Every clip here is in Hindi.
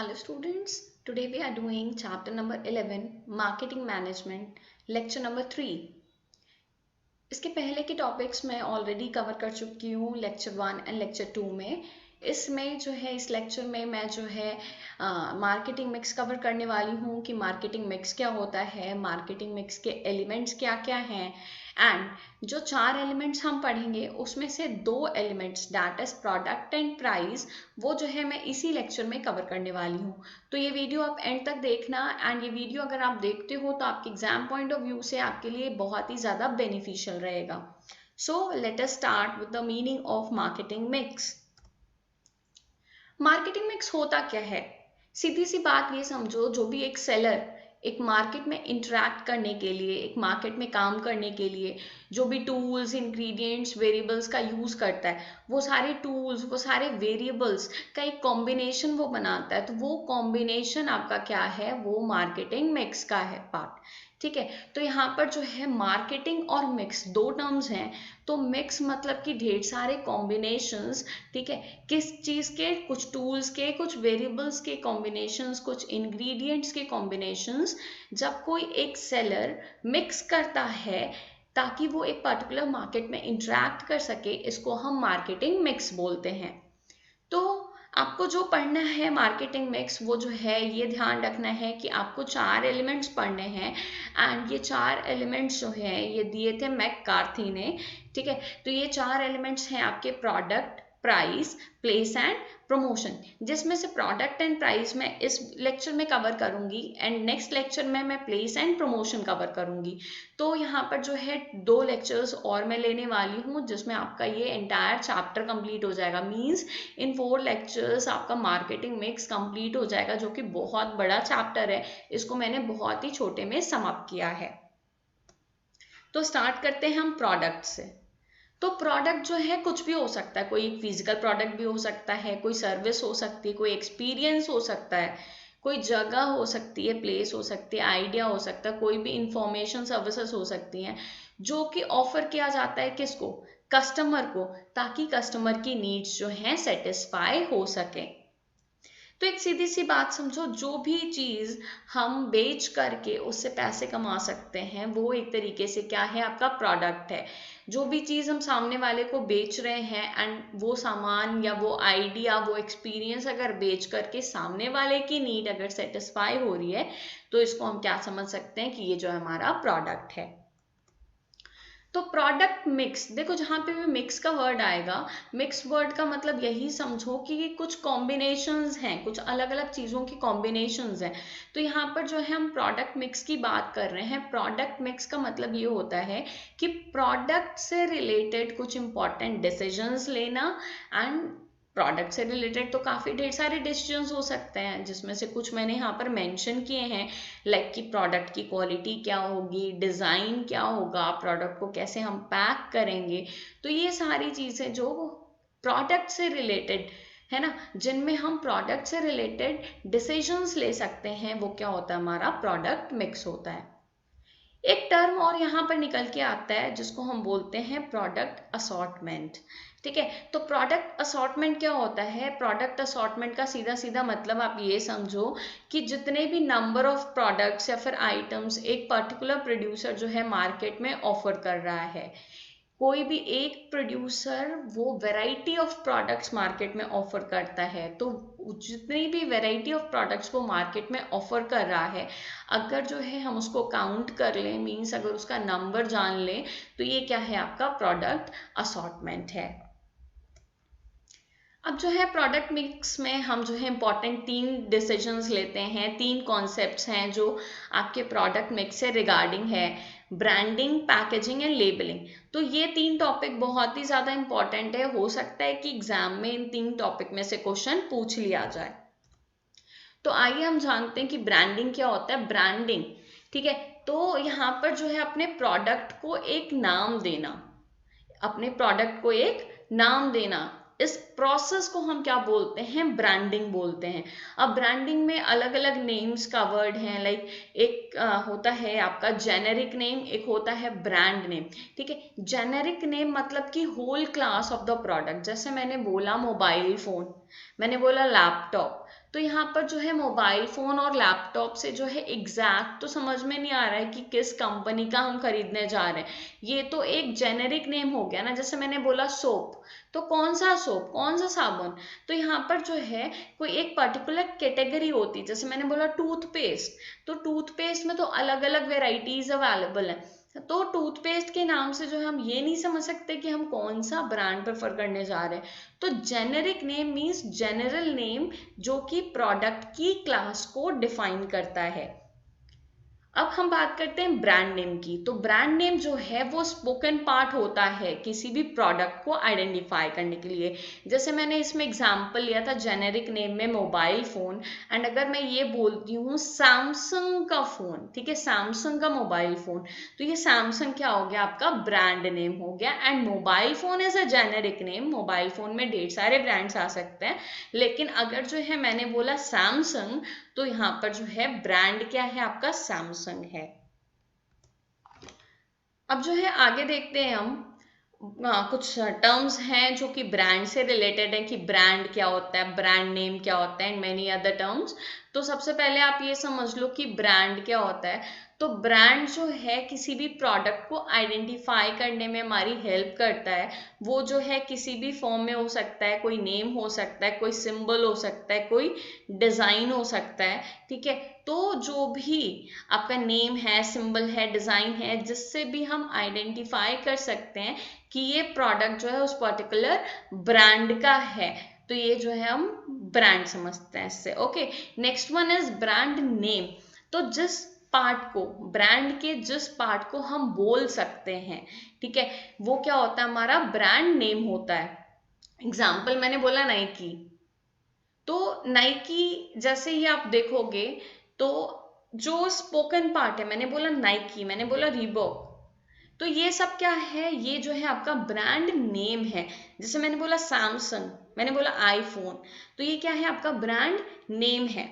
Hello students, today we are doing chapter number 11 Marketing Management, lecture number 3. इसके पहले के टॉपिक्स मैं ऑलरेडी कवर कर चुकी हूँ लेक्चर 1 एंड लेक्चर 2 में. इसमें जो है इस लेक्चर में मैं जो है मार्केटिंग मिक्स कवर करने वाली हूँ कि मार्केटिंग मिक्स क्या होता है, मार्केटिंग मिक्स के एलिमेंट्स क्या क्या हैं एंड जो 4 एलिमेंट्स हम पढ़ेंगे उसमें से 2 elements that is product and price वो जो है मैं इसी लेक्चर में कवर करने वाली हूँ. तो ये वीडियो आप एंड तक देखना एंड ये वीडियो अगर आप देखते हो तो आपके एग्जाम पॉइंट ऑफ व्यू से आपके लिए बहुत ही ज़्यादा बेनिफिशियल रहेगा. So let us start with the meaning of marketing mix. Marketing mix होता क्या है? सीधी सी बात ये समझो, जो भी एक सेलर एक मार्केट में इंटरेक्ट करने के लिए, एक मार्केट में काम करने के लिए जो भी टूल्स, इंग्रेडिएंट्स, वेरिएबल्स का यूज़ करता है, वो सारे टूल्स, वो सारे वेरिएबल्स का एक कॉम्बिनेशन वो बनाता है. तो वो कॉम्बिनेशन आपका क्या है? वो मार्केटिंग मिक्स का है पार्ट. ठीक है, तो यहाँ पर जो है मार्केटिंग और मिक्स 2 टर्म्स हैं. तो मिक्स मतलब कि ढेर सारे कॉम्बिनेशंस. ठीक है, किस चीज़ के? कुछ टूल्स के, कुछ वेरिएबल्स के कॉम्बिनेशंस, कुछ इंग्रेडिएंट्स के कॉम्बिनेशंस जब कोई एक सेलर मिक्स करता है ताकि वो एक पर्टिकुलर मार्केट में इंटरेक्ट कर सके, इसको हम मार्केटिंग मिक्स बोलते हैं. तो आपको जो पढ़ना है मार्केटिंग मिक्स वो जो है ये ध्यान रखना है कि आपको 4 एलिमेंट्स पढ़ने हैं एंड ये 4 एलिमेंट्स जो है ये दिए थे मैककार्थी ने. ठीक है, तो ये 4 एलिमेंट्स हैं आपके product, price, place and promotion. जिसमें से प्रोडक्ट एंड प्राइस मैं इस लेक्चर में कवर करूंगी एंड नेक्स्ट लेक्चर में मैं प्लेस एंड प्रमोशन कवर करूंगी. तो यहाँ पर जो है 2 लेक्चर्स और मैं लेने वाली हूँ जिसमें आपका ये एंटायर चैप्टर कंप्लीट हो जाएगा. मीन्स इन 4 लेक्चर्स आपका मार्केटिंग मिक्स कंप्लीट हो जाएगा, जो कि बहुत बड़ा चैप्टर है. इसको मैंने बहुत ही छोटे में समाप्त किया है. तो स्टार्ट करते हैं हम प्रोडक्ट से. तो प्रोडक्ट जो है कुछ भी हो सकता है. कोई एक फिजिकल प्रोडक्ट भी हो सकता है, कोई सर्विस हो सकती है, कोई एक्सपीरियंस हो सकता है, कोई जगह हो सकती है, प्लेस हो सकती है, आइडिया हो सकता है, कोई भी इंफॉर्मेशन सर्विसेज हो सकती हैं जो कि ऑफर किया जाता है किसको? कस्टमर को, ताकि कस्टमर की नीड्स जो हैं सेटिस्फाई हो सके. तो एक सीधी सी बात समझो, जो भी चीज़ हम बेच करके उससे पैसे कमा सकते हैं वो एक तरीके से क्या है? आपका प्रोडक्ट है. जो भी चीज़ हम सामने वाले को बेच रहे हैं एंड वो सामान या वो आइडिया, वो एक्सपीरियंस अगर बेच करके सामने वाले की नीड अगर सेटिस्फाई हो रही है तो इसको हम क्या समझ सकते हैं कि ये जो हमारा प्रोडक्ट है. तो प्रोडक्ट मिक्स, देखो जहाँ पे भी मिक्स का वर्ड आएगा, मिक्स वर्ड का मतलब यही समझो कि कुछ कॉम्बिनेशंस हैं, कुछ अलग अलग चीज़ों की कॉम्बिनेशंस हैं. तो यहाँ पर जो है हम प्रोडक्ट मिक्स की बात कर रहे हैं. प्रोडक्ट मिक्स का मतलब ये होता है कि प्रोडक्ट से रिलेटेड कुछ इंपॉर्टेंट डिसीजंस लेना. एंड प्रोडक्ट से रिलेटेड तो काफ़ी ढेर सारे डिसीजंस हो सकते हैं जिसमें से कुछ मैंने यहाँ पर मेंशन किए हैं, लाइक कि प्रोडक्ट की क्वालिटी क्या होगी, डिज़ाइन क्या होगा, प्रोडक्ट को कैसे हम पैक करेंगे. तो ये सारी चीज़ें जो प्रोडक्ट से रिलेटेड है ना, जिनमें हम प्रोडक्ट से रिलेटेड डिसीजंस ले सकते हैं, वो क्या होता है? हमारा प्रोडक्ट मिक्स होता है. एक टर्म और यहाँ पर निकल के आता है जिसको हम बोलते हैं प्रोडक्ट असॉर्टमेंट. ठीक है, तो प्रोडक्ट असॉर्टमेंट क्या होता है? प्रोडक्ट असॉर्टमेंट का सीधा सीधा मतलब आप ये समझो कि जितने भी नंबर ऑफ प्रोडक्ट्स या फिर आइटम्स एक पर्टिकुलर प्रोड्यूसर जो है मार्केट में ऑफर कर रहा है, कोई भी एक प्रोड्यूसर वो वैरायटी ऑफ प्रोडक्ट्स मार्केट में ऑफर करता है. तो जितनी भी वैरायटी ऑफ प्रोडक्ट्स वो मार्केट में ऑफर कर रहा है, अगर जो है हम उसको काउंट कर लें, मीन्स अगर उसका नंबर जान लें, तो ये क्या है? आपका प्रोडक्ट असॉर्टमेंट है. अब जो है प्रोडक्ट मिक्स में हम जो है इंपॉर्टेंट 3 डिसीजंस लेते हैं, 3 कॉन्सेप्ट्स हैं जो आपके प्रोडक्ट मिक्स से रिगार्डिंग है. Branding, packaging and labelling. तो ये 3 टॉपिक बहुत ही ज़्यादा इंपॉर्टेंट है. हो सकता है कि एग्जाम में इन 3 टॉपिक में से क्वेश्चन पूछ लिया जाए. तो आइए हम जानते हैं कि ब्रांडिंग क्या होता है. ब्रांडिंग, ठीक है, तो यहाँ पर जो है अपने प्रोडक्ट को एक नाम देना, अपने प्रोडक्ट को एक नाम देना, इस प्रोसेस को हम क्या बोलते हैं? ब्रांडिंग बोलते हैं. अब ब्रांडिंग में अलग अलग नेम्स का वर्ड हैं, लाइक एक होता है आपका जेनेरिक नेम, एक होता है ब्रांड नेम. ठीक है, जेनेरिक नेम मतलब कि whole class of the product. जैसे मैंने बोला मोबाइल फोन, मैंने बोला लैपटॉप, तो यहाँ पर जो है मोबाइल फ़ोन और लैपटॉप से जो है एग्जैक्ट तो समझ में नहीं आ रहा है कि किस कंपनी का हम खरीदने जा रहे हैं। ये तो एक जेनेरिक नेम हो गया ना, जैसे मैंने बोला सोप, तो कौन सा सोप, कौन सा साबुन, तो यहाँ पर जो है कोई एक पर्टिकुलर कैटेगरी होती है। जैसे मैंने बोला टूथपेस्ट, तो टूथपेस्ट में तो अलग अलग वेराइटीज अवेलेबल है, तो टूथपेस्ट के नाम से जो है हम ये नहीं समझ सकते कि हम कौन सा ब्रांड प्रेफर करने जा रहे हैं। तो generic name means general name जो कि प्रोडक्ट की क्लास को डिफाइन करता है। अब हम बात करते हैं ब्रांड नेम की। तो ब्रांड नेम जो है वो स्पोकन पार्ट होता है किसी भी प्रोडक्ट को आइडेंटिफाई करने के लिए। जैसे मैंने इसमें एग्जांपल लिया था जेनेरिक नेम में मोबाइल फोन, एंड अगर मैं ये बोलती हूँ सैमसंग का फोन, ठीक है, सैमसंग का मोबाइल फोन, तो ये सैमसंग क्या हो गया, आपका ब्रांड नेम हो गया। And mobile phone is a generic name, mobile phone में ढेर सारे ब्रांड्स आ सकते हैं, लेकिन अगर जो है मैंने बोला सैमसंग, तो यहाँ पर जो है ब्रांड क्या है, आपका सैमसंग है। अब जो है आगे देखते हैं हम, कुछ टर्म्स हैं जो कि ब्रांड से रिलेटेड है, कि ब्रांड क्या होता है, ब्रांड नेम क्या होता है, एंड मेनी अदर टर्म्स। तो सबसे पहले आप ये समझ लो कि ब्रांड क्या होता है। तो ब्रांड जो है किसी भी प्रोडक्ट को आइडेंटिफाई करने में हमारी हेल्प करता है। वो जो है किसी भी फॉर्म में हो सकता है, कोई नेम हो सकता है, कोई सिंबल हो सकता है, कोई डिजाइन हो सकता है, ठीक है। तो जो भी आपका नेम है, सिंबल है, डिजाइन है, जिससे भी हम आइडेंटिफाई कर सकते हैं कि ये प्रोडक्ट जो है उस पर्टिकुलर ब्रांड का है, तो ये जो है हम ब्रांड समझते हैं इससे। Okay, next one is brand name. तो जिस पार्ट को, ब्रांड के जिस पार्ट को हम बोल सकते हैं, ठीक है, वो क्या होता है, हमारा ब्रांड नेम होता है। एग्जाम्पल मैंने बोला नाइकी, तो नाइकी जैसे ही आप देखोगे तो जो स्पोकन पार्ट है, मैंने बोला नाइकी, मैंने बोला रीबॉक, तो ये सब क्या है, ये जो है आपका ब्रांड नेम है। जैसे मैंने बोला सैमसंग, मैंने बोला आईफोन, तो ये क्या है, आपका ब्रांड नेम है।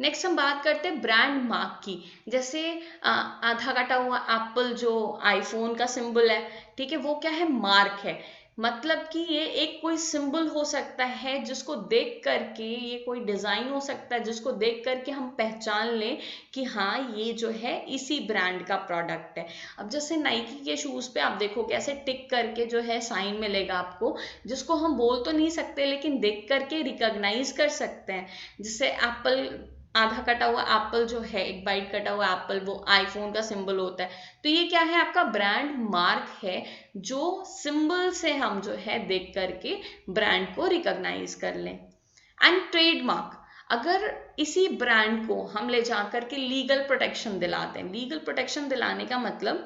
नेक्स्ट हम बात करते हैं ब्रांड मार्क की। जैसे आधा कटा हुआ एप्पल जो आईफोन का सिंबल है, ठीक है, वो क्या है, मार्क है। मतलब कि ये एक कोई सिंबल हो सकता है जिसको देख करके, ये कोई डिजाइन हो सकता है जिसको देख करके हम पहचान लें कि हाँ ये जो है इसी ब्रांड का प्रोडक्ट है। अब जैसे नाइकी के शूज पे आप देखोगे ऐसे टिक करके जो है साइन मिलेगा आपको, जिसको हम बोल तो नहीं सकते लेकिन देख करके रिकॉग्नाइज कर सकते हैं। जिससे एप्पल, आधा कटा हुआ एप्पल जो है, एक बाइट कटा हुआ एप्पल, वो आईफोन का सिंबल होता है। तो ये क्या है, आपका ब्रांड मार्क है, जो सिंबल से हम जो है देख करके ब्रांड को रिकॉग्नाइज कर लें। एंड ट्रेडमार्क, अगर इसी ब्रांड को हम ले जाकर के लीगल प्रोटेक्शन दिलाते हैं। लीगल प्रोटेक्शन दिलाने का मतलब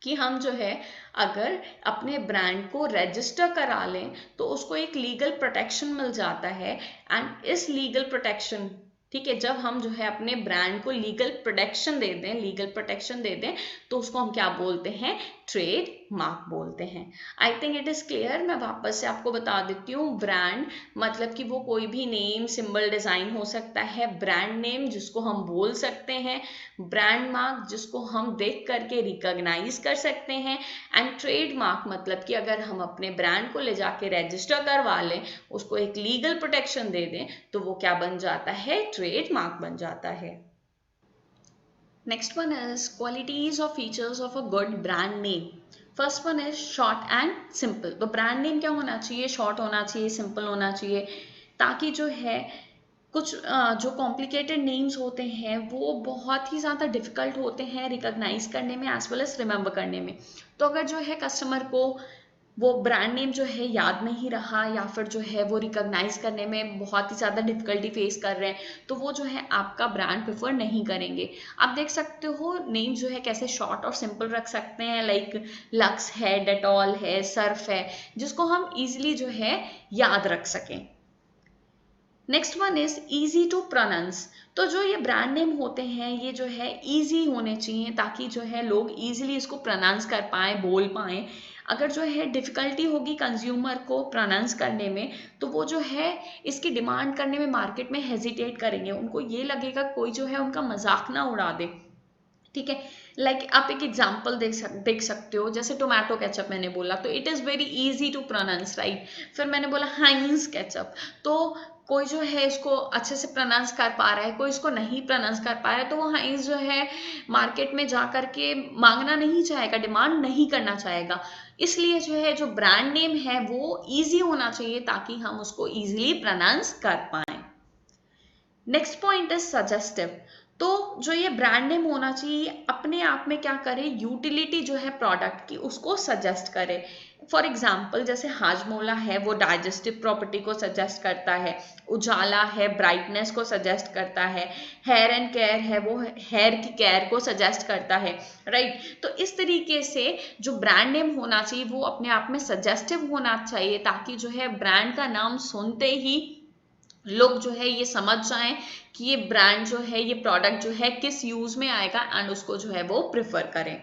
कि हम जो है अगर अपने ब्रांड को रजिस्टर करा लें तो उसको एक लीगल प्रोटेक्शन मिल जाता है। एंड इस लीगल प्रोटेक्शन, ठीक है, जब हम जो है अपने ब्रांड को लीगल प्रोटेक्शन दे दें, लीगल प्रोटेक्शन दे दें, तो उसको हम क्या बोलते हैं, ट्रेड मार्क बोलते हैं। I think it is clear. मैं वापस से आपको बता देती हूँ, ब्रांड मतलब कि वो कोई भी नेम, सिंबल, डिजाइन हो सकता है। ब्रांड नेम जिसको हम बोल सकते हैं, ब्रांड मार्क जिसको हम देख करके रिकॉग्नाइज कर सकते हैं, एंड ट्रेड मार्क मतलब कि अगर हम अपने ब्रांड को ले जाके रजिस्टर करवा लें, उसको एक लीगल प्रोटेक्शन दे दें, तो वो क्या बन जाता है, ट्रेड मार्क बन जाता है। नेक्स्ट वन इज क्वालिटीज और features of a good brand name. First one is short and simple. तो ब्रांड नेम क्या होना चाहिए, शॉर्ट होना चाहिए, सिंपल होना चाहिए, ताकि जो है कुछ जो कॉम्प्लिकेटेड नेम्स होते हैं वो बहुत ही ज़्यादा डिफिकल्ट होते हैं रिकॉग्नाइज करने में एज वेल एज रिमेंबर करने में। तो अगर जो है कस्टमर को वो ब्रांड नेम जो है याद नहीं रहा, या फिर जो है वो रिकॉग्नाइज करने में बहुत ही ज़्यादा डिफिकल्टी फेस कर रहे हैं, तो वो जो है आपका ब्रांड प्रेफर नहीं करेंगे। आप देख सकते हो नेम जो है कैसे शॉर्ट और सिंपल रख सकते हैं, लाइक लक्स है, डेटॉल है, सर्फ है, जिसको हम इजीली जो है याद रख सकें। Next one is easy to pronounce. तो जो ये ब्रांड नेम होते हैं ये जो है इजी होने चाहिए, ताकि जो है लोग इजीली इसको प्रोनाउंस कर पाए, बोल पाए। अगर जो है डिफिकल्टी होगी कंज्यूमर को प्रोनाउंस करने में, तो वो जो है इसकी डिमांड करने में मार्केट में हेजिटेट करेंगे। उनको ये लगेगा कोई जो है उनका मजाक ना उड़ा दे, ठीक है। लाइक आप एक एग्जाम्पल देख सकते हो, जैसे टोमेटो केचप मैंने बोला, तो it is very easy to pronounce, right. फिर मैंने बोला हाइंस केचप, तो कोई जो है इसको अच्छे से प्रोनाउंस कर पा रहा है, कोई इसको नहीं प्रोनाउंस कर पा रहा है, तो वो हाइज जो है मार्केट में जा करके मांगना नहीं चाहेगा, डिमांड नहीं करना चाहेगा। इसलिए जो है जो ब्रांड नेम है वो इजी होना चाहिए ताकि हम उसको इजीली प्रोनाउंस कर पाए। Next point is suggestive. तो जो ये ब्रांड नेम होना चाहिए अपने आप में क्या करे, यूटिलिटी जो है प्रोडक्ट की उसको सजेस्ट करे। फॉर एग्जाम्पल जैसे हाजमोला है वो डाइजेस्टिव प्रॉपर्टी को सजेस्ट करता है, उजाला है ब्राइटनेस को सजेस्ट करता है, हेयर एंड केयर है वो हेयर की केयर को सजेस्ट करता है, राइट। तो इस तरीके से जो ब्रांड नेम होना चाहिए वो अपने आप में सजेस्टिव होना चाहिए ताकि जो है ब्रांड का नाम सुनते ही लोग जो है ये समझ जाएं कि ये ब्रांड जो है, ये प्रोडक्ट जो है किस यूज में आएगा एंड उसको जो है वो प्रिफर करें।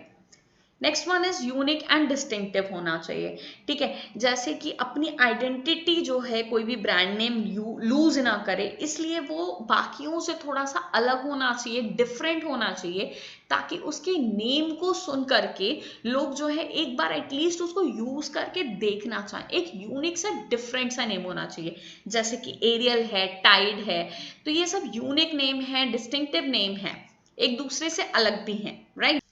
Next one is unique and distinctive होना चाहिए, ठीक है। जैसे कि अपनी आइडेंटिटी जो है कोई भी ब्रांड नेम लूज ना करे, इसलिए वो बाकियों से थोड़ा सा अलग होना चाहिए, डिफरेंट होना चाहिए, ताकि उसके नेम को सुन करके लोग जो है एक बार एटलीस्ट उसको यूज करके देखना चाहें। एक यूनिक सा डिफरेंट सा नेम होना चाहिए, जैसे कि एरियल है, टाइड है, तो ये सब यूनिक नेम है, डिस्टिंक्टिव नेम है, एक दूसरे से अलग भी हैं, right.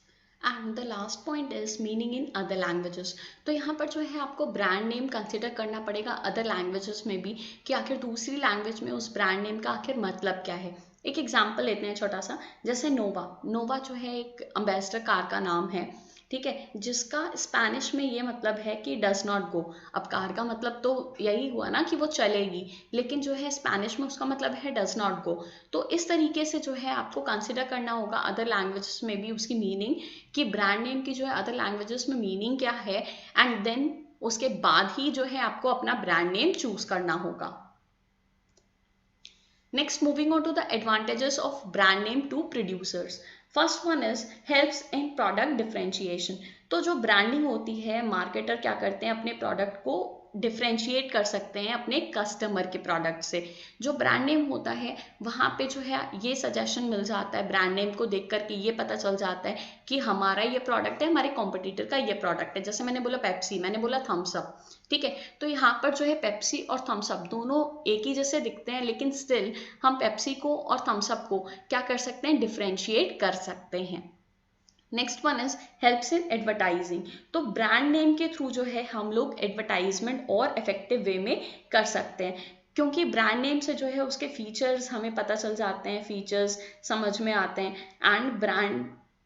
And the last point is meaning in other languages. तो यहाँ पर जो है आपको ब्रांड नेम कंसिडर करना पड़ेगा अदर लैंग्वेजेस में भी, कि आखिर दूसरी लैंग्वेज में उस ब्रांड नेम का आखिर मतलब क्या है। एक एग्जांपल लेते हैं छोटा सा, जैसे नोवा। नोवा जो है एक एम्बेसडर कार का नाम है, ठीक है, जिसका स्पेनिश में ये मतलब है कि डज नॉट गो। अब कार का मतलब तो यही हुआ ना कि वो चलेगी, लेकिन जो है स्पेनिश में उसका मतलब है डज नॉट गो। तो इस तरीके से जो है आपको कंसिडर करना होगा अदर लैंग्वेजेस में भी उसकी मीनिंग, कि ब्रांड नेम की जो है अदर लैंग्वेजेस में मीनिंग क्या है, एंड देन उसके बाद ही जो है आपको अपना ब्रांड नेम चूज करना होगा। Next, moving on to the advantages of brand name to producers. First one is helps in product differentiation. तो जो ब्रांडिंग होती है, मार्केटर क्या करते हैं, अपने प्रोडक्ट को डिफ्रेंशिएट कर सकते हैं अपने कस्टमर के प्रोडक्ट से। जो ब्रांड नेम होता है वहाँ पे जो है ये सजेशन मिल जाता है, ब्रांड नेम को देख करके ये पता चल जाता है कि हमारा ये प्रोडक्ट है, हमारे कॉम्पिटिटर का ये प्रोडक्ट है। जैसे मैंने बोला पेप्सी, मैंने बोला थम्स अप, ठीक है। तो यहाँ पर जो है पेप्सी और थम्स अप दोनों एक ही जैसे दिखते हैं, लेकिन स्टिल हम पेप्सी को और थम्स अप को क्या कर सकते हैं, डिफ्रेंशिएट कर सकते हैं। Next one is helps in advertising. तो ब्रांड नेम के थ्रू जो है हम लोग एडवर्टाइजमेंट और इफेक्टिव वे में कर सकते हैं, क्योंकि ब्रांड नेम से जो है उसके फीचर्स हमें पता चल जाते हैं, फीचर्स समझ में आते हैं, एंड ब्रांड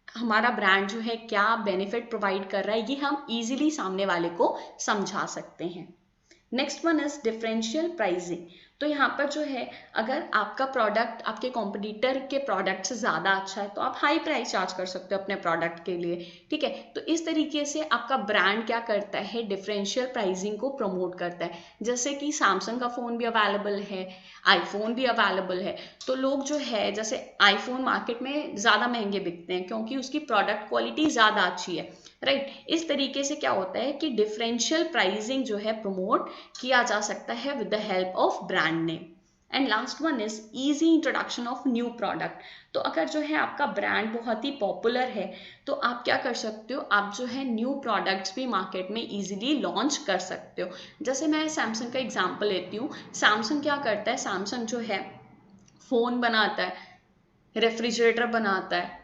हमारा ब्रांड जो है क्या बेनिफिट प्रोवाइड कर रहा है ये हम इजीली सामने वाले को समझा सकते हैं। Next one is differential pricing. तो यहाँ पर जो है अगर आपका प्रोडक्ट आपके कॉम्पिटिटर के प्रोडक्ट से ज़्यादा अच्छा है तो आप हाई प्राइस चार्ज कर सकते हो अपने प्रोडक्ट के लिए, ठीक है। तो इस तरीके से आपका ब्रांड क्या करता है, डिफरेंशियल प्राइसिंग को प्रमोट करता है। जैसे कि सैमसंग का फ़ोन भी अवेलेबल है, आईफोन भी अवेलेबल है, तो लोग जो है जैसे आईफोन मार्केट में ज़्यादा महंगे बिकते हैं क्योंकि उसकी प्रोडक्ट क्वालिटी ज़्यादा अच्छी है, राइट। इस तरीके से क्या होता है कि डिफरेंशियल प्राइसिंग जो है प्रमोट किया जा सकता है with the help of brand name. And last one is easy introduction of new product. तो अगर जो है आपका ब्रांड बहुत ही पॉपुलर है तो आप क्या कर सकते हो, आप जो है न्यू प्रोडक्ट्स भी मार्केट में इजीली लॉन्च कर सकते हो। जैसे मैं सैमसंग का एग्जांपल लेती हूँ। सैमसंग क्या करता है, सैमसंग जो है फ़ोन बनाता है, रेफ्रिजरेटर बनाता है,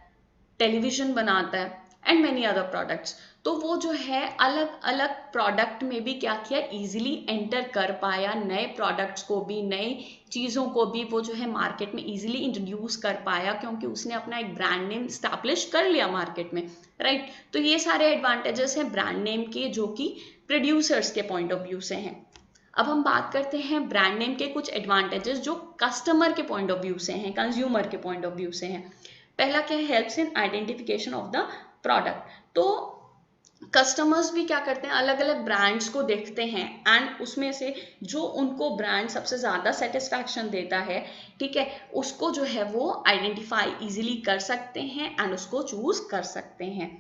टेलीविज़न बनाता है एंड मैनी अदर प्रोडक्ट्स। तो वो जो है अलग अलग प्रोडक्ट में भी क्या किया, इजीली एंटर कर पाया, नए प्रोडक्ट्स को भी, नई चीज़ों को भी वो जो है मार्केट में इजीली इंट्रोड्यूस कर पाया, क्योंकि उसने अपना एक ब्रांड नेम स्टैब्लिश कर लिया मार्केट में, राइट। तो ये सारे एडवांटेजेस हैं ब्रांड नेम के जो कि प्रोड्यूसर्स के पॉइंट ऑफ व्यू से हैं। अब हम बात करते हैं ब्रांड नेम के कुछ एडवांटेजेस जो कस्टमर के पॉइंट ऑफ व्यू से हैं, कंज्यूमर के पॉइंट ऑफ व्यू से हैं। पहला क्या है, helps in identification of the product. तो कस्टमर्स भी क्या करते हैं, अलग अलग ब्रांड्स को देखते हैं एंड उसमें से जो उनको ब्रांड सबसे ज़्यादा सेटिस्फैक्शन देता है, ठीक है, उसको जो है वो आइडेंटिफाई इजीली कर सकते हैं एंड उसको चूज कर सकते हैं।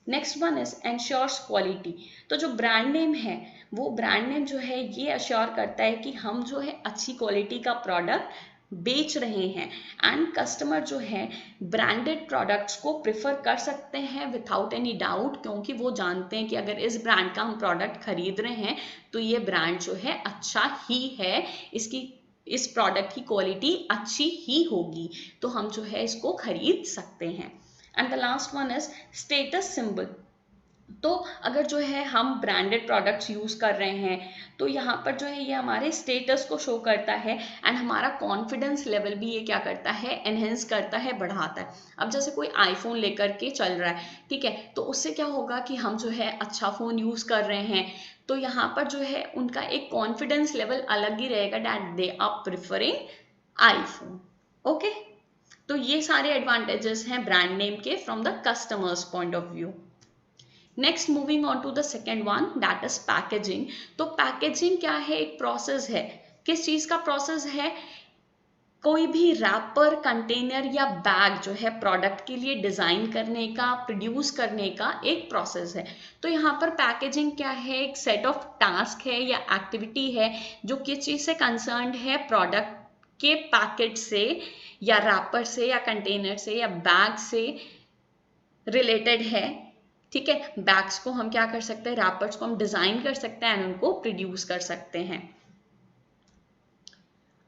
Next one is ensures quality. तो जो ब्रांड नेम है वो ब्रांड नेम जो है ये अश्योर करता है कि हम जो है अच्छी क्वालिटी का प्रोडक्ट बेच रहे हैं एंड कस्टमर जो है ब्रांडेड प्रोडक्ट्स को प्रिफर कर सकते हैं विथआउट एनी डाउट, क्योंकि वो जानते हैं कि अगर इस ब्रांड का हम प्रोडक्ट खरीद रहे हैं तो ये ब्रांड जो है अच्छा ही है, इसकी इस प्रोडक्ट की क्वालिटी अच्छी ही होगी, तो हम जो है इसको खरीद सकते हैं। And the last one is status symbol. तो अगर जो है हम ब्रांडेड प्रोडक्ट्स यूज़ कर रहे हैं तो यहाँ पर जो है ये हमारे स्टेटस को शो करता है एंड हमारा कॉन्फिडेंस लेवल भी ये क्या करता है, एनहेंस करता है, बढ़ाता है। अब जैसे कोई आईफोन लेकर के चल रहा है, ठीक है, तो उससे क्या होगा कि हम जो है अच्छा फ़ोन यूज़ कर रहे हैं, तो यहाँ पर जो है उनका एक कॉन्फिडेंस लेवल अलग ही रहेगा, that they are preferring iPhone. Okay, तो ये सारे एडवांटेजेस हैं ब्रांड नेम के from the customers point of view. Next moving on to the second one, that is packaging. तो पैकेजिंग क्या है, एक प्रोसेस है। किस चीज का प्रोसेस है? कोई भी रैपर, कंटेनर या बैग जो है प्रोडक्ट के लिए डिजाइन करने का, प्रोड्यूस करने का एक प्रोसेस है। तो यहाँ पर पैकेजिंग क्या है, एक सेट ऑफ टास्क है या एक्टिविटी है जो किस चीज से कंसर्न्ड है, प्रोडक्ट के पैकेट से या रैपर से या कंटेनर से या बैग से रिलेटेड है। ठीक है, बैग्स को हम क्या कर सकते हैं, रैपर्स को हम डिजाइन कर सकते हैं एंड उनको प्रोड्यूस कर सकते हैं।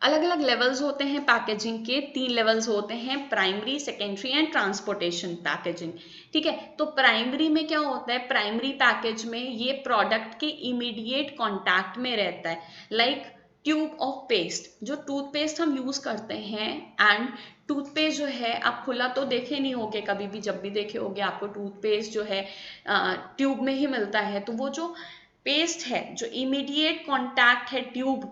अलग अलग लेवल्स होते हैं पैकेजिंग के, 3 लेवल्स होते हैं, primary, secondary and transportation packaging. ठीक है, तो प्राइमरी में क्या होता है, प्राइमरी पैकेज में ये प्रोडक्ट के इमीडिएट कॉन्टैक्ट में रहता है, लाइक ट्यूब ऑफ पेस्ट, जो टूथपेस्ट हम यूज करते हैं। एंड टूथपेस्ट जो है आप खुला तो देखे नहीं होगे कभी भी, जब भी देखे होगे आपको टूथपेस्ट जो है ट्यूब में ही मिलता है। तो वो जो पेस्ट है, जो इमीडिएट कांटेक्ट है ट्यूब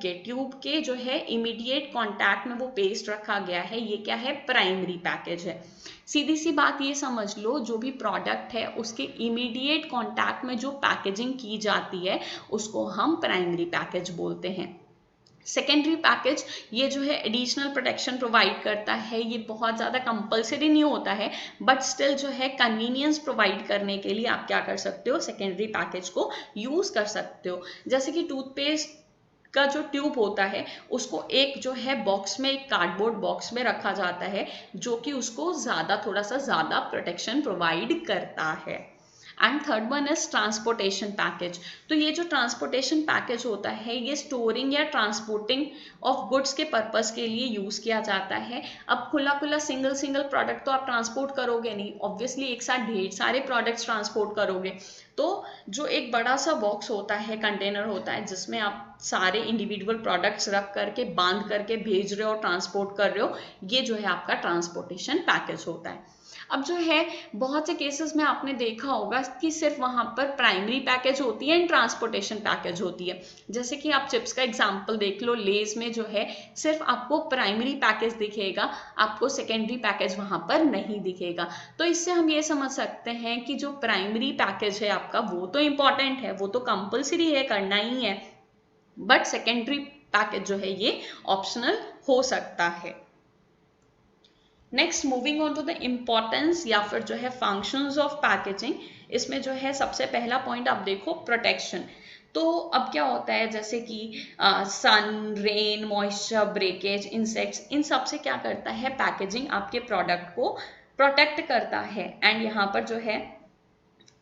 के जो है इमीडिएट कांटेक्ट में वो पेस्ट रखा गया है, ये क्या है, प्राइमरी पैकेज है। सीधी सी बात ये समझ लो, जो भी प्रोडक्ट है उसके इमीडिएट कांटेक्ट में जो पैकेजिंग की जाती है उसको हम प्राइमरी पैकेज बोलते हैं। सेकेंडरी पैकेज ये जो है एडिशनल प्रोटेक्शन प्रोवाइड करता है, ये बहुत ज़्यादा कंपलसरी नहीं होता है, बट स्टिल जो है कन्वीनियंस प्रोवाइड करने के लिए आप क्या कर सकते हो, सेकेंडरी पैकेज को यूज़ कर सकते हो। जैसे कि टूथपेस्ट का जो ट्यूब होता है उसको एक जो है बॉक्स में, एक कार्डबोर्ड बॉक्स में रखा जाता है, जो कि उसको थोड़ा सा ज़्यादा प्रोटेक्शन प्रोवाइड करता है। And third one is transportation package. तो ये जो ट्रांसपोर्टेशन पैकेज होता है ये स्टोरिंग या ट्रांसपोर्टिंग ऑफ गुड्स के पर्पस के लिए यूज किया जाता है। अब खुला सिंगल प्रोडक्ट तो आप ट्रांसपोर्ट करोगे नहीं, ऑब्वियसली एक साथ ढेर सारे प्रोडक्ट्स ट्रांसपोर्ट करोगे। तो जो एक बड़ा सा बॉक्स होता है, कंटेनर होता है, जिसमें आप सारे इंडिविजुअल प्रोडक्ट्स रख करके, बांध करके भेज रहे हो, ट्रांसपोर्ट कर रहे हो, ये जो है आपका ट्रांसपोर्टेशन पैकेज होता है। अब जो है बहुत से केसेस में आपने देखा होगा कि सिर्फ वहां पर प्राइमरी पैकेज होती है एंड ट्रांसपोर्टेशन पैकेज होती है। जैसे कि आप चिप्स का एग्जांपल देख लो, लेज में जो है सिर्फ आपको प्राइमरी पैकेज दिखेगा, आपको सेकेंडरी पैकेज वहां पर नहीं दिखेगा। तो इससे हम ये समझ सकते हैं कि जो प्राइमरी पैकेज है आपका वो तो इंपॉर्टेंट है, वो तो कंपल्सरी है, करना ही है, बट सेकेंडरी पैकेज जो है ये ऑप्शनल हो सकता है। Next moving on to the importance या फिर जो है फंक्शंस ऑफ पैकेजिंग। इसमें जो है सबसे पहला पॉइंट आप देखो, प्रोटेक्शन। तो अब क्या होता है, जैसे कि सन, रेन, मॉइस्चर, ब्रेकेज, इंसेक्ट्स, इन सब से क्या करता है पैकेजिंग, आपके प्रोडक्ट को प्रोटेक्ट करता है। एंड यहाँ पर जो है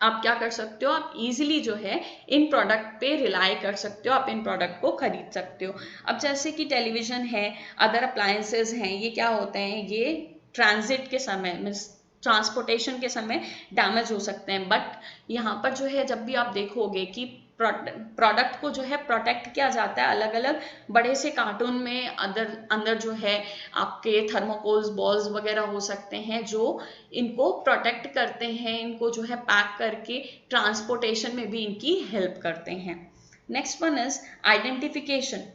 आप क्या कर सकते हो, आप इजीली जो है इन प्रोडक्ट पे रिलाई कर सकते हो, आप इन प्रोडक्ट को खरीद सकते हो। अब जैसे कि टेलीविजन है, अदर अप्लायंसेस हैं, ये क्या होते हैं, ये ट्रांजिट के समय मीन्स ट्रांसपोर्टेशन के समय डैमेज हो सकते हैं, बट यहाँ पर जो है जब भी आप देखोगे कि प्रोडक्ट को जो है प्रोटेक्ट किया जाता है, अलग अलग बड़े से कार्टून में अंदर जो है आपके थर्मोकोल्स, बॉल्स वगैरह हो सकते हैं जो इनको प्रोटेक्ट करते हैं, इनको जो है पैक करके ट्रांसपोर्टेशन में भी इनकी हेल्प करते हैं। Next one is identification.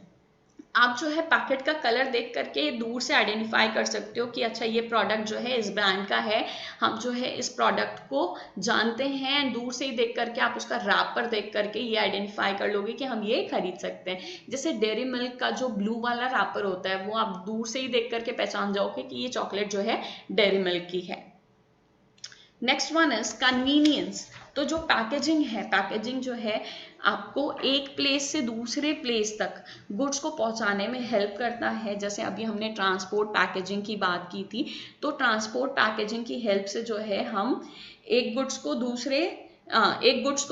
आप जो है पैकेट का कलर देख करके दूर से आइडेंटिफाई कर सकते हो कि अच्छा ये प्रोडक्ट जो है इस ब्रांड का है, हम जो है इस प्रोडक्ट को जानते हैं। दूर से ही देख करके आप उसका रैपर देख करके ये आइडेंटिफाई कर लोगे कि हम ये खरीद सकते हैं। जैसे डेयरी मिल्क का जो ब्लू वाला रैपर होता है वो आप दूर से ही देख करके पहचान जाओगे कि ये चॉकलेट जो है डेयरी मिल्क की है। Next one is convenience. तो जो पैकेजिंग है, पैकेजिंग जो है आपको एक प्लेस से दूसरे प्लेस तक गुड्स को पहुंचाने में हेल्प करता है। जैसे अभी हमने ट्रांसपोर्ट पैकेजिंग की बात की थी, तो ट्रांसपोर्ट पैकेजिंग की हेल्प से जो है हम एक गुड्स को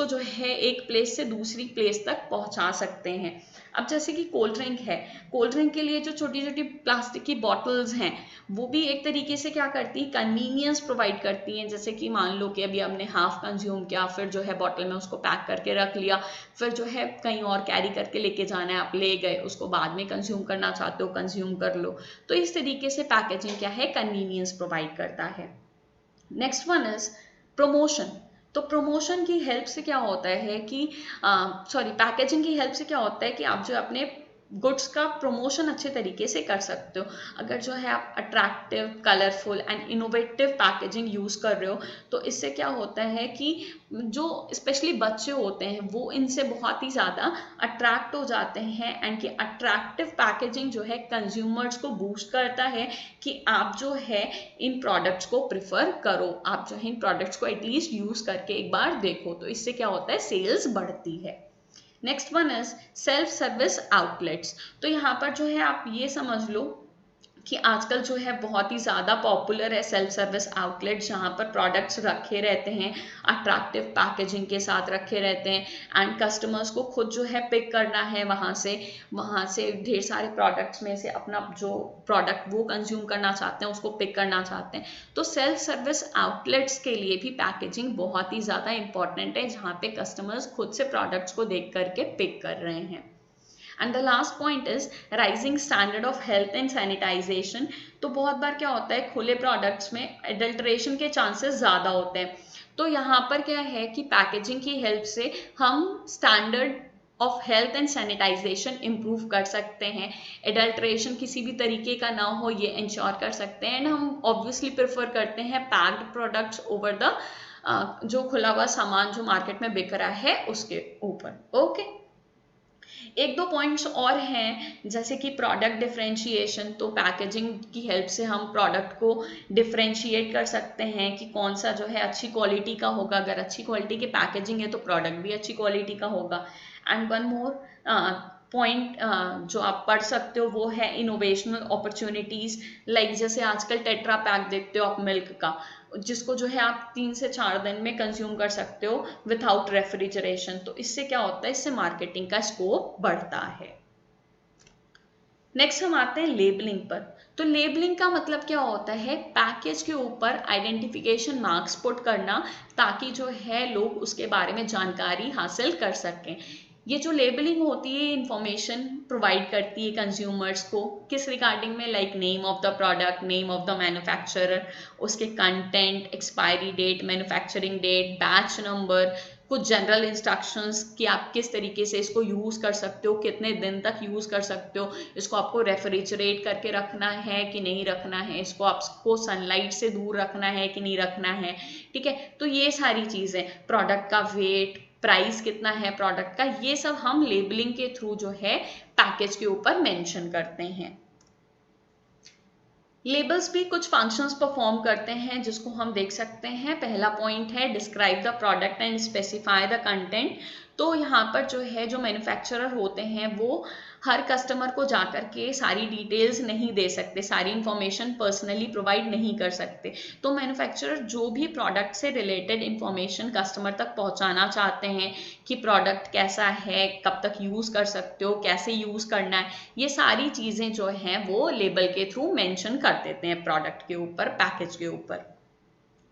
जो है एक प्लेस से दूसरी प्लेस तक पहुंचा सकते हैं। अब जैसे कि कोल्ड ड्रिंक है, कोल्ड ड्रिंक के लिए जो छोटी छोटी प्लास्टिक की बॉटल्स हैं वो भी एक तरीके से क्या करती हैं, कन्वीनियंस प्रोवाइड करती हैं। जैसे कि मान लो कि अभी हमने हाफ कंज्यूम किया, फिर जो है बॉटल में उसको पैक करके रख लिया, फिर जो है कहीं और कैरी करके लेके जाना है, आप ले गए, उसको बाद में कंज्यूम करना चाहते हो कंज्यूम कर लो। तो इस तरीके से पैकेजिंग क्या है, कन्वीनियंस प्रोवाइड करता है। Next one is promotion. तो प्रमोशन की हेल्प से क्या होता है कि पैकेजिंग की हेल्प से क्या होता है कि आप जो अपने गुड्स का प्रमोशन अच्छे तरीके से कर सकते हो। अगर जो है आप attractive, colourful and innovative packaging use कर रहे हो तो इससे क्या होता है कि जो स्पेशली बच्चे होते हैं वो इनसे बहुत ही ज़्यादा अट्रैक्ट हो जाते हैं, एंड कि अट्रैक्टिव पैकेजिंग जो है कंज्यूमर्स को बूस्ट करता है कि आप जो है इन प्रोडक्ट्स को प्रिफर करो, आप जो है इन प्रोडक्ट्स को एटलीस्ट यूज करके एक बार देखो। तो इससे क्या होता है, सेल्स बढ़ती है। Next one is self service outlets. तो यहाँ पर जो है आप ये समझ लो कि आजकल जो है बहुत ही ज़्यादा पॉपुलर है सेल्फ सर्विस आउटलेट, जहाँ पर प्रोडक्ट्स रखे रहते हैं, अट्रैक्टिव पैकेजिंग के साथ रखे रहते हैं, एंड कस्टमर्स को खुद जो है पिक करना है वहाँ से ढेर सारे प्रोडक्ट्स में से अपना जो प्रोडक्ट वो कंज्यूम करना चाहते हैं उसको पिक करना चाहते हैं। तो सेल्फ सर्विस आउटलेट्स के लिए भी पैकेजिंग बहुत ही ज़्यादा इंपॉर्टेंट है, जहाँ पे कस्टमर्स खुद से प्रोडक्ट्स को देख करके पिक कर रहे हैं। And the last point is rising standard of health and sanitization. तो बहुत बार क्या होता है, खुले प्रोडक्ट्स में एडल्ट्रेशन के चांसेस ज़्यादा होते हैं। तो यहाँ पर क्या है कि पैकेजिंग की हेल्प से हम standard of health and sanitization improve कर सकते हैं, एडल्ट्रेशन किसी भी तरीके का ना हो ये इंश्योर कर सकते हैं। एंड हम ऑब्वियसली प्रेफर करते हैं पैक्ड प्रोडक्ट्स ओवर द जो खुला हुआ सामान जो मार्केट में बिक रहा है उसके ऊपर। ओके, एक दो पॉइंट्स और हैं जैसे कि प्रोडक्ट डिफरेंशिएशन। तो पैकेजिंग की हेल्प से हम प्रोडक्ट को डिफरेंशिएट कर सकते हैं कि कौन सा जो है अच्छी क्वालिटी का होगा। अगर अच्छी क्वालिटी की पैकेजिंग है तो प्रोडक्ट भी अच्छी क्वालिटी का होगा। एंड वन मोर पॉइंट जो आप पढ़ सकते हो वो है इनोवेशनल अपॉर्चुनिटीज। लाइक जैसे आजकल टेट्रा पैक देखते हो आप मिल्क का, जिसको जो है आप 3 से 4 दिन में कंज्यूम कर सकते हो विदाउट रेफ्रिजरेशन। तो इससे क्या होता है, इससे मार्केटिंग का स्कोप बढ़ता है। नेक्स्ट हम आते हैं लेबलिंग पर। तो लेबलिंग का मतलब क्या होता है, पैकेज के ऊपर आइडेंटिफिकेशन मार्क्स पुट करना ताकि जो है लोग उसके बारे में जानकारी हासिल कर सकें। ये जो लेबलिंग होती है इंफॉर्मेशन प्रोवाइड करती है कंज्यूमर्स को किस रिगार्डिंग में, like name of the product, name of the manufacturer, उसके content, expiry date, manufacturing date, batch number, कुछ जनरल इंस्ट्रक्शंस कि आप किस तरीके से इसको यूज़ कर सकते हो, कितने दिन तक यूज़ कर सकते हो, इसको आपको रेफ्रिजरेट करके रखना है कि नहीं रखना है, इसको आपको सनलाइट से दूर रखना है कि नहीं रखना है। ठीक है, तो ये सारी चीज़ें, प्रोडक्ट का वेट, प्राइस कितना है प्रोडक्ट का, ये सब हम लेबलिंग के थ्रू जो है पैकेज के ऊपर मेंशन करते हैं। लेबल्स भी कुछ फंक्शंस परफॉर्म करते हैं जिसको हम देख सकते हैं। पहला पॉइंट है describe the product and specify the content. तो यहाँ पर जो है जो मैन्युफैक्चरर होते हैं वो हर कस्टमर को जाकर के सारी डिटेल्स नहीं दे सकते, सारी इंफॉर्मेशन पर्सनली प्रोवाइड नहीं कर सकते। तो मैन्युफैक्चरर जो भी प्रोडक्ट से रिलेटेड इंफॉर्मेशन कस्टमर तक पहुँचाना चाहते हैं कि प्रोडक्ट कैसा है, कब तक यूज़ कर सकते हो, कैसे यूज़ करना है, ये सारी चीज़ें जो हैं वो लेबल के थ्रू मेंशन कर देते हैं प्रोडक्ट के ऊपर, पैकेज के ऊपर।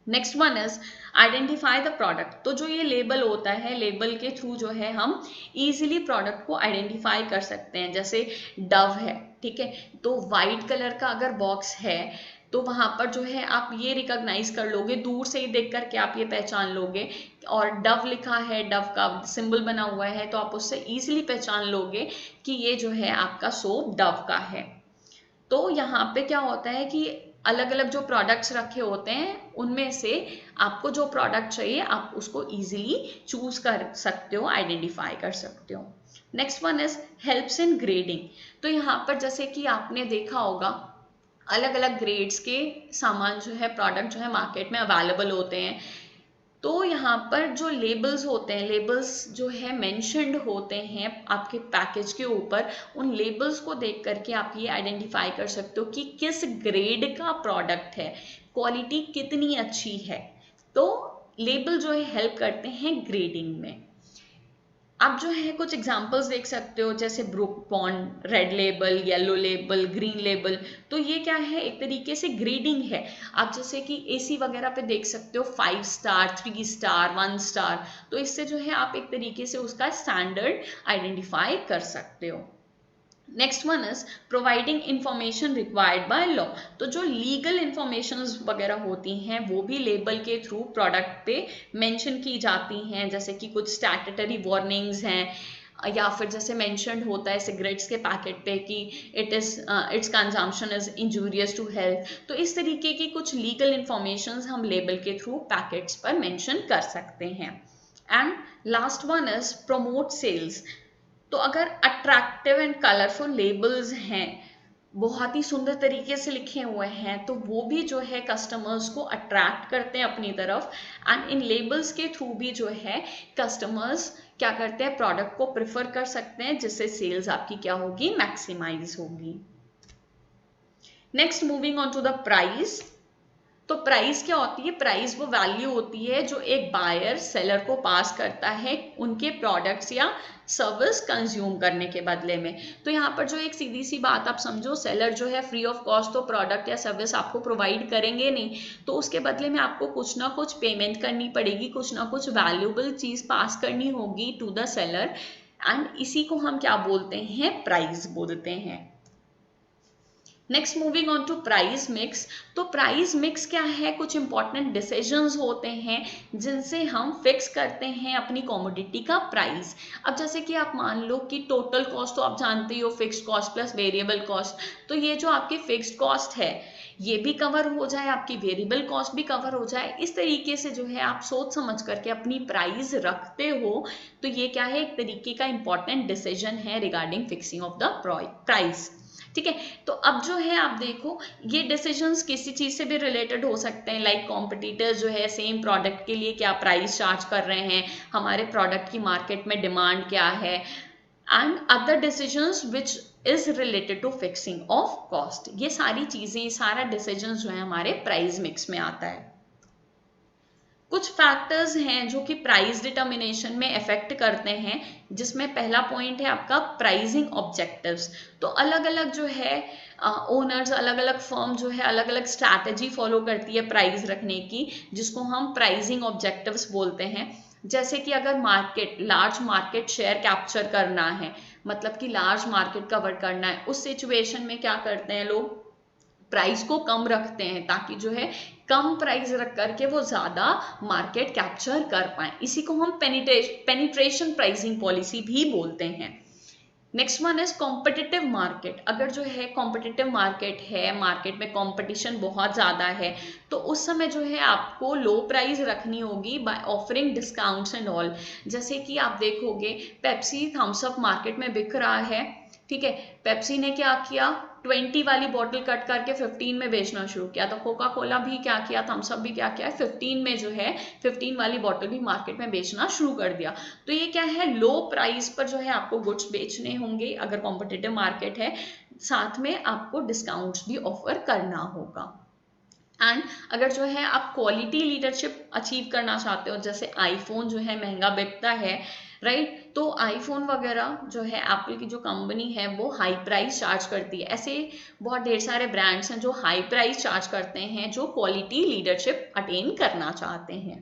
Next one is identify the product. तो जो ये लेबल होता है, लेबल के थ्रू जो है हम इजीली प्रोडक्ट को आइडेंटिफाई कर सकते हैं। जैसे डव है, ठीक है, तो वाइट कलर का अगर बॉक्स है तो वहां पर जो है आप ये रिकॉग्नाइज कर लोगे, दूर से ही देख करके आप ये पहचान लोगे। और डव लिखा है, डव का सिंबल बना हुआ है, तो आप उससे इजीली पहचान लोगे कि ये जो है आपका सोप डव का है। तो यहाँ पे क्या होता है कि अलग अलग जो प्रोडक्ट्स रखे होते हैं उनमें से आपको जो प्रोडक्ट चाहिए आप उसको इजीली चूज कर सकते हो, आइडेंटिफाई कर सकते हो। Next one is helps in grading. तो यहाँ पर जैसे कि आपने देखा होगा अलग अलग ग्रेड्स के सामान जो है, प्रोडक्ट जो है मार्केट में अवेलेबल होते हैं। तो यहाँ पर जो लेबल्स होते हैं, लेबल्स जो है मेंशन्ड होते हैं आपके पैकेज के ऊपर, उन लेबल्स को देख करके आप ये आइडेंटिफाई कर सकते हो कि किस ग्रेड का प्रोडक्ट है, क्वालिटी कितनी अच्छी है। तो लेबल जो है हेल्प करते हैं ग्रेडिंग में। आप जो है कुछ एग्जांपल्स देख सकते हो, जैसे book bond, red label, yellow label, green label. तो ये क्या है, एक तरीके से ग्रेडिंग है। आप जैसे कि एसी वगैरह पे देख सकते हो 5 स्टार, 3 स्टार, 1 स्टार। तो इससे जो है आप एक तरीके से उसका स्टैंडर्ड आइडेंटिफाई कर सकते हो। Next one is providing information required by law. तो जो लीगल इंफॉर्मेशन वगैरह होती हैं वो भी लेबल के थ्रू प्रोडक्ट पे मेंशन की जाती हैं, जैसे कि कुछ स्टैट्यूटरी वार्निंग्स हैं, या फिर जैसे मेंशन्ड होता है सिगरेट्स के पैकेट पे कि its consumption is injurious to health. तो इस तरीके की कुछ लीगल इंफॉर्मेशन हम लेबल के थ्रू पैकेट्स पर मेंशन कर सकते हैं। And last one is promote sales. तो अगर अट्रैक्टिव एंड कलरफुल लेबल्स हैं, बहुत ही सुंदर तरीके से लिखे हुए हैं, तो वो भी जो है कस्टमर्स को अट्रैक्ट करते हैं अपनी तरफ। एंड इन लेबल्स के थ्रू भी जो है कस्टमर्स क्या करते हैं, प्रोडक्ट को प्रिफर कर सकते हैं, जिससे सेल्स आपकी क्या होगी, मैक्सिमाइज होगी। Next moving on to the price. तो प्राइस क्या होती है, प्राइस वो वैल्यू होती है जो एक बायर सेलर को पास करता है उनके प्रोडक्ट्स या सर्विस कंज्यूम करने के बदले में। तो यहाँ पर जो एक सीधी सी बात आप समझो, सेलर जो है फ्री ऑफ कॉस्ट तो प्रोडक्ट या सर्विस आपको प्रोवाइड करेंगे नहीं, तो उसके बदले में आपको कुछ ना कुछ पेमेंट करनी पड़ेगी, कुछ ना कुछ वैल्यूएबल चीज पास करनी होगी टू द सेलर। एंड इसी को हम क्या बोलते हैं, प्राइस बोलते हैं। Next moving on to price mix. तो प्राइस मिक्स क्या है, कुछ इंपॉर्टेंट डिसीजंस होते हैं जिनसे हम फिक्स करते हैं अपनी कमोडिटी का प्राइस। अब जैसे कि आप मान लो कि टोटल कॉस्ट तो आप जानते ही हो, fixed cost plus variable cost. तो ये जो आपकी फिक्स्ड कॉस्ट है ये भी कवर हो जाए, आपकी वेरिएबल कॉस्ट भी कवर हो जाए, इस तरीके से जो है आप सोच समझ करके अपनी प्राइस रखते हो। तो ये क्या है, एक तरीके का इंपॉर्टेंट डिसीजन है regarding fixing of the price. ठीक है, तो अब जो है आप देखो ये डिसीजंस किसी चीज से भी रिलेटेड हो सकते हैं, लाइक कॉम्पिटिटर्स जो है सेम प्रोडक्ट के लिए क्या प्राइस चार्ज कर रहे हैं, हमारे प्रोडक्ट की मार्केट में डिमांड क्या है, and other decisions which is related to fixing of cost. ये सारी चीजें, सारा डिसीजन जो है हमारे प्राइस मिक्स में आता है। कुछ फैक्टर्स हैं जो कि प्राइस डिटर्मिनेशन में इफेक्ट करते हैं, जिसमें पहला पॉइंट है आपका प्राइसिंग ऑब्जेक्टिव्स। तो अलग अलग जो है ओनर्स, अलग अलग फर्म जो है अलग अलग स्ट्रैटेजी फॉलो करती है प्राइस रखने की, जिसको हम प्राइसिंग ऑब्जेक्टिव्स बोलते हैं। जैसे कि अगर लार्ज मार्केट शेयर कैप्चर करना है, मतलब कि लार्ज मार्केट कवर करना है, उस सिचुएशन में क्या करते हैं लोग, प्राइस को कम रखते हैं ताकि जो है कम प्राइस रख करके वो ज्यादा मार्केट कैप्चर कर पाए। इसी को हम पेनिट्रेशन प्राइसिंग पॉलिसी भी बोलते हैं। Next one is competitive market. अगर जो है कॉम्पिटिटिव मार्केट है, मार्केट में कंपटीशन बहुत ज्यादा है, तो उस समय जो है आपको लो प्राइस रखनी होगी by offering discounts and all. जैसे कि आप देखोगे पेप्सी, थम्स अप मार्केट में बिक रहा है, ठीक है, पेप्सी ने क्या किया, 20 वाली बोतल कट करके 15 में बेचना शुरू किया। तो कोका कोला भी क्या किया, थम्स अप भी क्या किया, 15 में जो है 15 वाली बोतल भी मार्केट में बेचना शुरू कर दिया। तो ये क्या है, लो प्राइस पर जो है आपको गुड्स बेचने होंगे अगर कॉम्पिटिटिव मार्केट है, साथ में आपको डिस्काउंट्स भी ऑफर करना होगा। एंड अगर जो है आप क्वालिटी लीडरशिप अचीव करना चाहते हो, जैसे आईफोन जो है महंगा बिकता है, राइट, तो आईफोन वगैरह जो है एप्पल की जो कंपनी है वो हाई प्राइस चार्ज करती है। ऐसे बहुत ढेर सारे ब्रांड्स हैं जो हाई प्राइस चार्ज करते हैं, जो क्वालिटी लीडरशिप अटेन करना चाहते हैं।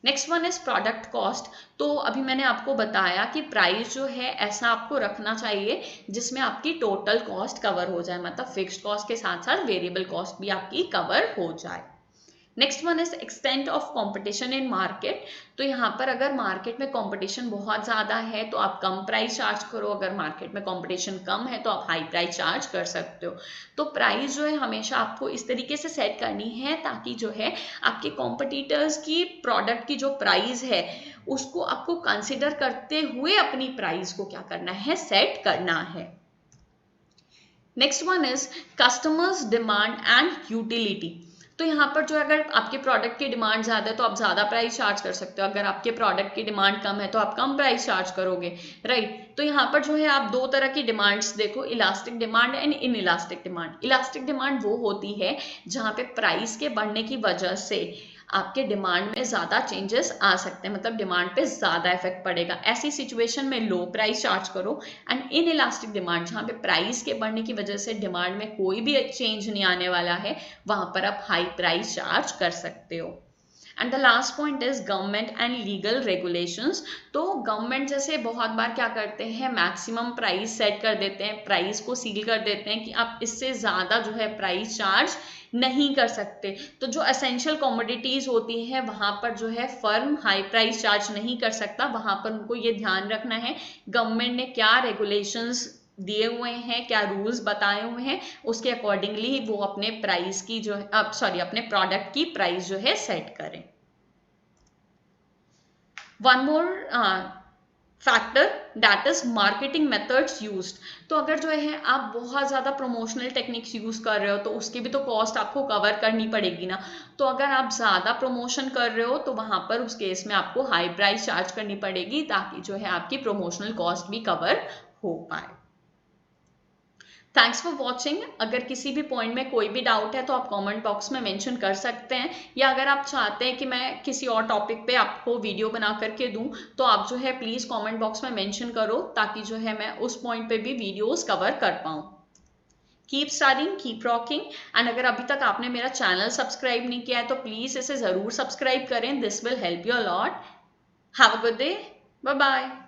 Next one is product cost. तो अभी मैंने आपको बताया कि प्राइस जो है ऐसा आपको रखना चाहिए जिसमें आपकी टोटल कॉस्ट कवर हो जाए, मतलब फिक्स्ड कॉस्ट के साथ साथ वेरिएबल कॉस्ट भी आपकी कवर हो जाए। Next one is extent of competition in market. तो यहाँ पर अगर मार्केट में कंपटीशन बहुत ज़्यादा है तो आप कम प्राइस चार्ज करो, अगर मार्केट में कंपटीशन कम है तो आप हाई प्राइस चार्ज कर सकते हो। तो प्राइस जो है हमेशा आपको इस तरीके से सेट करनी है ताकि जो है आपके कॉम्पिटिटर्स की प्रोडक्ट की जो प्राइस है उसको आपको कंसिडर करते हुए अपनी प्राइस को क्या करना है, सेट करना है। Next one is customers demand and utility. तो यहाँ पर जो अगर आपके प्रोडक्ट की डिमांड ज़्यादा है तो आप ज़्यादा प्राइस चार्ज कर सकते हो, अगर आपके प्रोडक्ट की डिमांड कम है तो आप कम प्राइस चार्ज करोगे, राइट। तो यहाँ पर जो है आप दो तरह की डिमांड्स देखो, elastic demand and in elastic demand. Elastic demand वो होती है जहाँ पे प्राइस के बढ़ने की वजह से आपके डिमांड में ज़्यादा चेंजेस आ सकते हैं, मतलब डिमांड पे ज़्यादा इफेक्ट पड़ेगा। ऐसी सिचुएशन में लो प्राइस चार्ज करो। एंड इन इलास्टिक डिमांड, जहाँ पे प्राइस के बढ़ने की वजह से डिमांड में कोई भी चेंज नहीं आने वाला है, वहाँ पर आप हाई प्राइस चार्ज कर सकते हो। And the last point is government and legal regulations. तो गवर्नमेंट जैसे बहुत बार क्या करते हैं, मैक्सिमम प्राइस सेट कर देते हैं, प्राइस को सील कर देते हैं कि आप इससे ज़्यादा जो है प्राइस चार्ज नहीं कर सकते। तो जो एसेंशियल कमोडिटीज़ होती हैं वहाँ पर जो है फर्म हाई प्राइस चार्ज नहीं कर सकता, वहाँ पर उनको ये ध्यान रखना है गवर्नमेंट ने क्या रेगुलेशंस दिए हुए हैं, क्या रूल्स बताए हुए हैं, उसके अकॉर्डिंगली वो अपने प्राइस की जो है अपने प्रोडक्ट की प्राइस जो है सेट करें। One more factor that is marketing methods used. तो अगर जो है आप बहुत ज़्यादा प्रमोशनल टेक्निक्स यूज़ कर रहे हो तो उसकी भी तो कॉस्ट आपको कवर करनी पड़ेगी ना। तो अगर आप ज़्यादा प्रमोशन कर रहे हो तो वहाँ पर उस केस में आपको हाई प्राइस चार्ज करनी पड़ेगी ताकि जो है आपकी प्रमोशनल कॉस्ट भी कवर हो पाए। Thanks for watching. अगर किसी भी पॉइंट में कोई भी डाउट है तो आप कमेंट बॉक्स में मेंशन कर सकते हैं, या अगर आप चाहते हैं कि मैं किसी और टॉपिक पे आपको वीडियो बना करके दूं तो आप जो है प्लीज़ कमेंट बॉक्स में मेंशन करो ताकि जो है मैं उस पॉइंट पे भी वीडियोस कवर कर पाऊँ। Keep studying, keep rocking. And अगर अभी तक आपने मेरा चैनल सब्सक्राइब नहीं किया है तो प्लीज़ इसे ज़रूर सब्सक्राइब करें, this will help you a lot. Have a good day, bye bye.